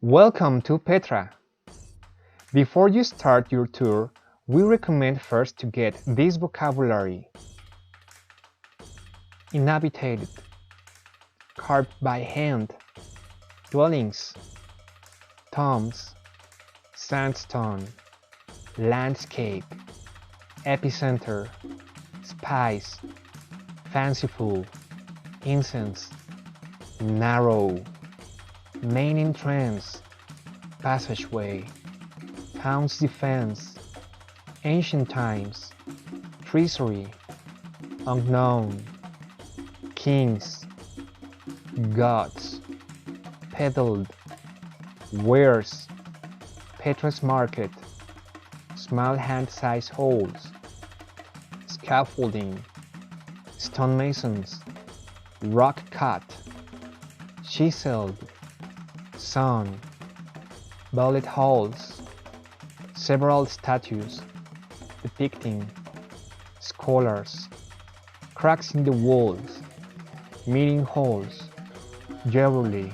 Welcome to Petra! Before you start your tour, we recommend first to get this vocabulary. Inhabited, carved by hand, dwellings, tombs, sandstone, landscape, epicenter, spice, fanciful, incense, narrow, main entrance, passageway, town's defense, ancient times, treasury, unknown, kings, gods, peddled, wares, Petra's market, small hand-sized holes, scaffolding, stonemasons, rock cut, chiseled, sun, bullet holes, several statues depicting scholars, cracks in the walls, meeting halls, jewelry,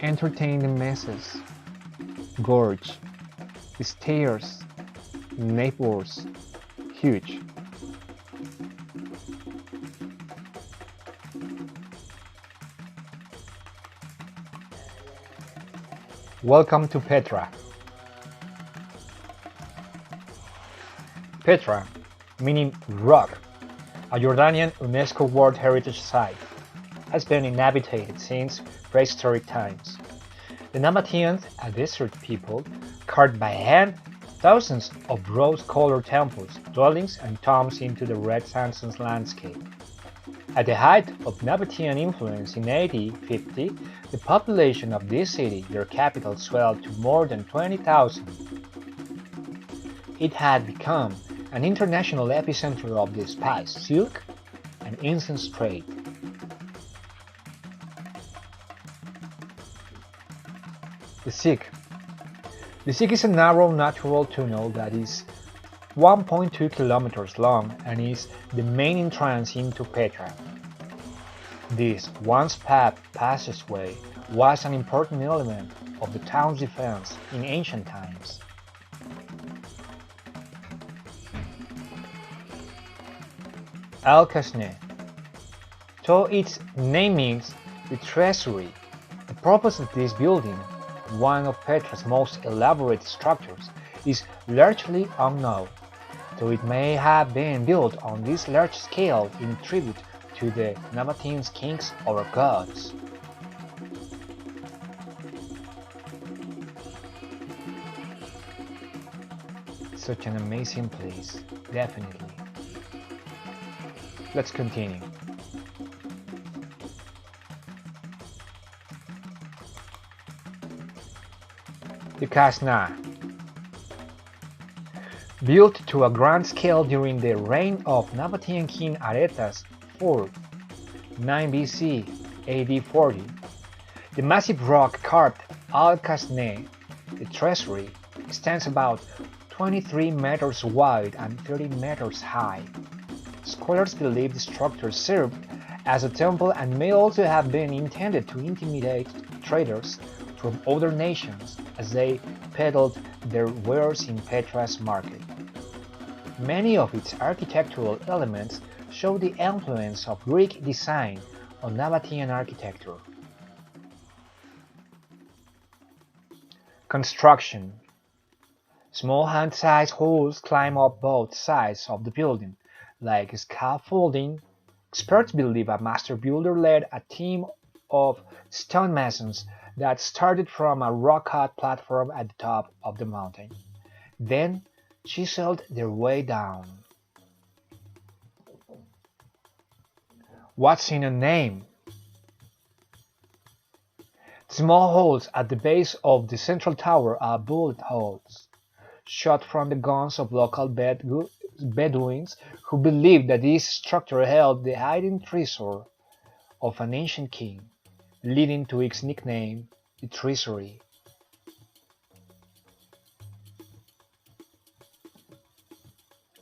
entertain the masses, gorge, stairs, neighbors, huge. Welcome to Petra. Petra, meaning rock, a Jordanian UNESCO World Heritage Site, has been inhabited since prehistoric times. The Nabateans, a desert people, carved by hand thousands of rose-colored temples, dwellings, and tombs into the red sandstone landscape. At the height of Nabatean influence in AD 50, the population of this city, their capital, swelled to more than 20,000. It had become an international epicenter of the spice, silk, and incense trade. The Sig. The Sig is a narrow natural tunnel that is 1.2 kilometers long and is the main entrance into Petra. This once-paved passageway was an important element of the town's defense in ancient times. Al-Kasne. Though its name means the treasury, the purpose of this building, one of Petra's most elaborate structures, is largely unknown, though it may have been built on this large scale in tribute to the Nabatean kings or gods. Such an amazing place, definitely. Let's continue. The Kasna. Built to a grand scale during the reign of Nabatean king Aretas IV, 9 BC, AD 40, the massive rock-carved Al-Kasne, the treasury, extends about 23 meters wide and 30 meters high. Scholars believe the structure served as a temple and may also have been intended to intimidate traders from other nations as they peddled their wares in Petra's market. Many of its architectural elements show the influence of Greek design on Nabatean architecture. Construction. Small hand-sized holes climb up both sides of the building, like scaffolding. Experts believe a master builder led a team of stonemasons that started from a rock-cut platform at the top of the mountain, then chiseled their way down. What's in a name? Small holes at the base of the central tower are bullet holes, shot from the guns of local Bedouins who believed that this structure held the hidden treasure of an ancient king, leading to its nickname, the treasury.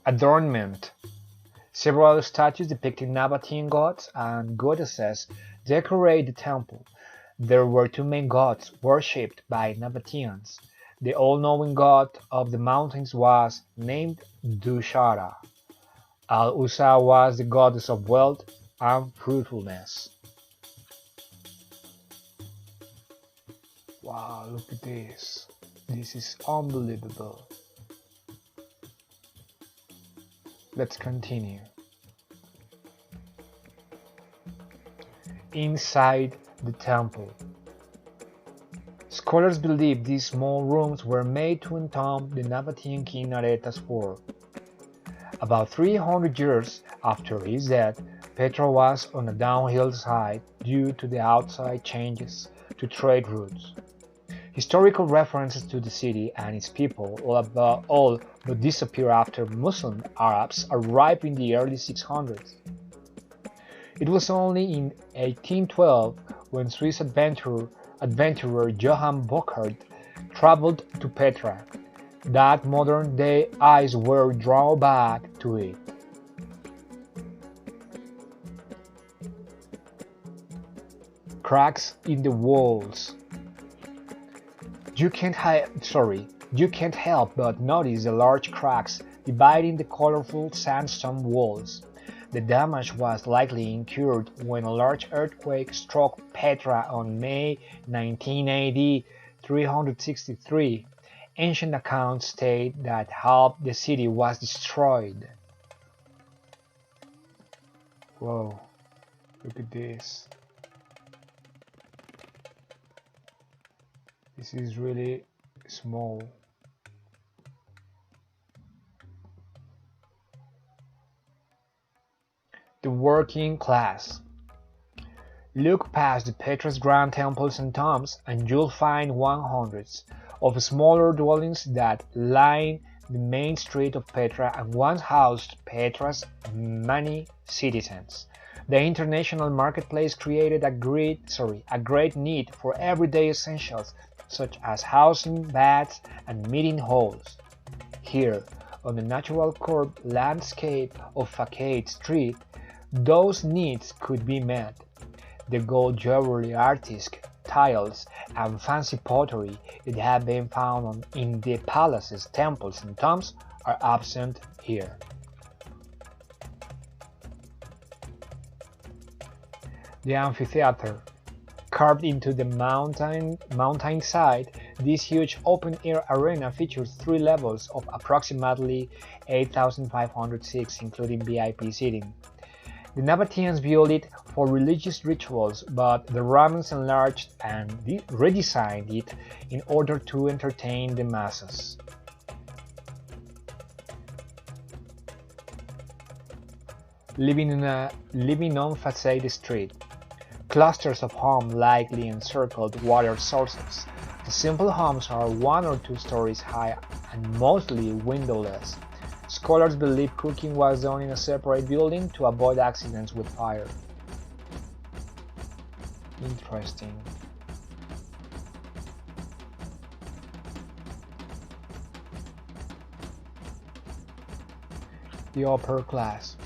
Adornment. Several statues depicting Nabatean gods and goddesses decorate the temple, There were two main gods worshipped by Nabateans. The all-knowing god of the mountains was named Dushara. Al-Usa was the goddess of wealth and fruitfulness. Wow, look at this. This is unbelievable. Let's continue. Inside the temple. Scholars believe these small rooms were made to entomb the Nabatean king Aretas IV. About 300 years after his death, Petra was on a downhill side due to the outside changes to trade routes. Historical references to the city and its people all but disappear after Muslim Arabs arrived in the early 600s. It was only in 1812 when Swiss adventurer Johann Burckhardt traveled to Petra that modern-day eyes were drawn back to it. Cracks in the walls. You can't help but notice the large cracks dividing the colorful sandstone walls. The damage was likely incurred when a large earthquake struck Petra on May 19 AD 363. Ancient accounts state that half the city was destroyed. Whoa, look at this. This is really small. The working class. Look past the Petra's grand temples and tombs and you'll find hundreds of smaller dwellings that line the main street of Petra and once housed Petra's many citizens. The international marketplace created a great need for everyday essentials such as housing, baths, and meeting halls. Here, on the natural curved landscape of Facade Street, those needs could be met. The gold jewelry artistes, tiles, and fancy pottery that have been found in the palaces, temples, and tombs are absent here. The amphitheater. Carved into the mountainside, this huge open-air arena features 3 levels of approximately 8,500 seats, including VIP seating. The Nabateans built it for religious rituals, but the Romans enlarged and redesigned it in order to entertain the masses. Living on Facade Street. Clusters of homes likely encircled water sources. The simple homes are 1 or 2 stories high and mostly windowless. Scholars believe cooking was done in a separate building to avoid accidents with fire. Interesting. The upper class.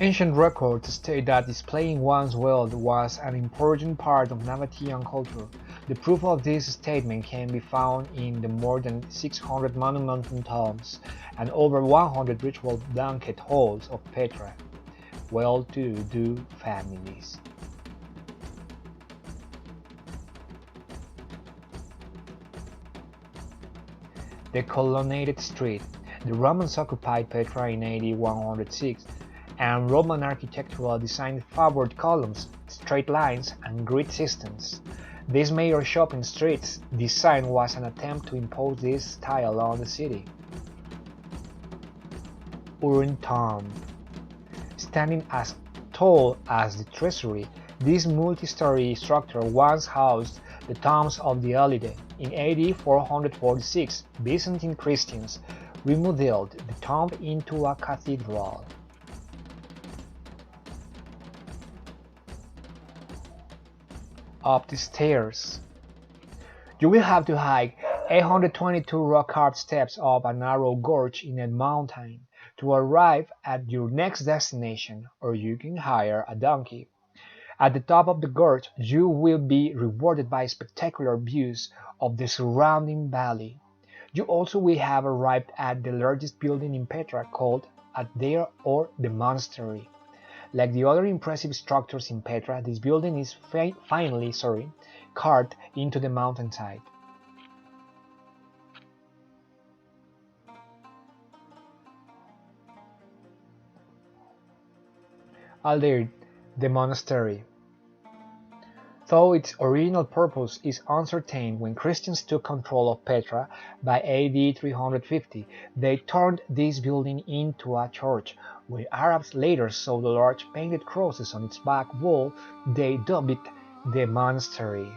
Ancient records state that displaying one's wealth was an important part of Nabatean culture. The proof of this statement can be found in the more than 600 monumental tombs and over 100 ritual banquet halls of Petra. Well-to-do families. The colonnaded street. The Romans occupied Petra in AD 106. And Roman architectural design favored columns, straight lines, and grid systems. This major shopping street's design was an attempt to impose this style on the city. Urn Tomb. Standing as tall as the treasury, this multi-story structure once housed the tombs of the elite. In AD 446, Byzantine Christians remodeled the tomb into a cathedral. Up the stairs. You will have to hike 822 rock-carved steps up a narrow gorge in a mountain to arrive at your next destination, or you can hire a donkey. At the top of the gorge, you will be rewarded by spectacular views of the surrounding valley. You also will have arrived at the largest building in Petra called Aprende or the monastery. Like the other impressive structures in Petra, this building is finely carved into the mountainside. Aldeir, the monastery. Though its original purpose is uncertain, when Christians took control of Petra by AD 350, they turned this building into a church. When Arabs later saw the large painted crosses on its back wall, they dubbed it the monastery.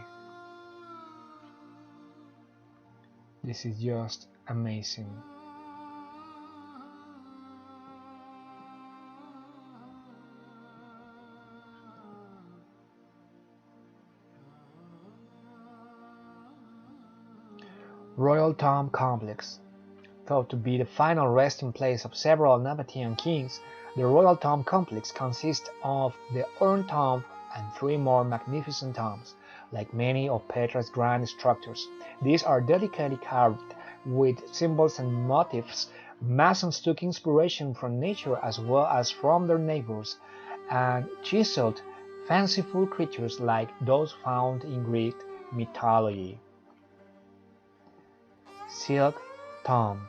This is just amazing. Royal Tomb Complex. Thought to be the final resting place of several Nabatean kings, the Royal Tomb Complex consists of the urn tomb and 3 more magnificent tombs. Like many of Petra's grand structures, these are delicately carved with symbols and motifs. Masons took inspiration from nature as well as from their neighbors, and chiseled fanciful creatures like those found in Greek mythology. Silk Tomb.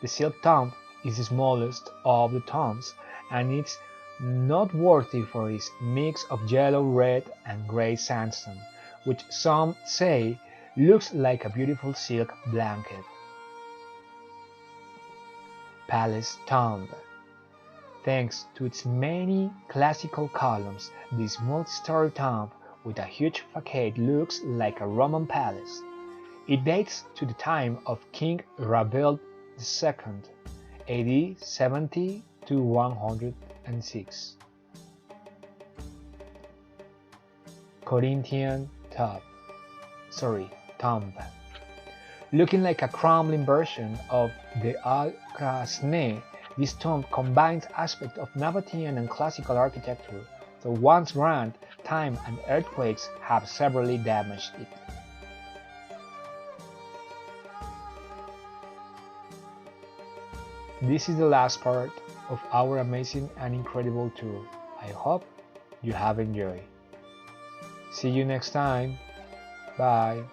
The Silk Tomb is the smallest of the tombs, and it's noteworthy for its mix of yellow, red, and gray sandstone, which some say looks like a beautiful silk blanket. Palace Tomb. Thanks to its many classical columns, this multi-story tomb with a huge facade looks like a Roman palace. It dates to the time of King Ravel II, AD 70 to 106. Corinthian tomb. Looking like a crumbling version of the Al-Krasneh, this tomb combines aspects of Nabatean and classical architecture, though once grand, time and earthquakes have severely damaged it. This is the last part of our amazing and incredible tour. I hope you have enjoyed. See you next time. Bye.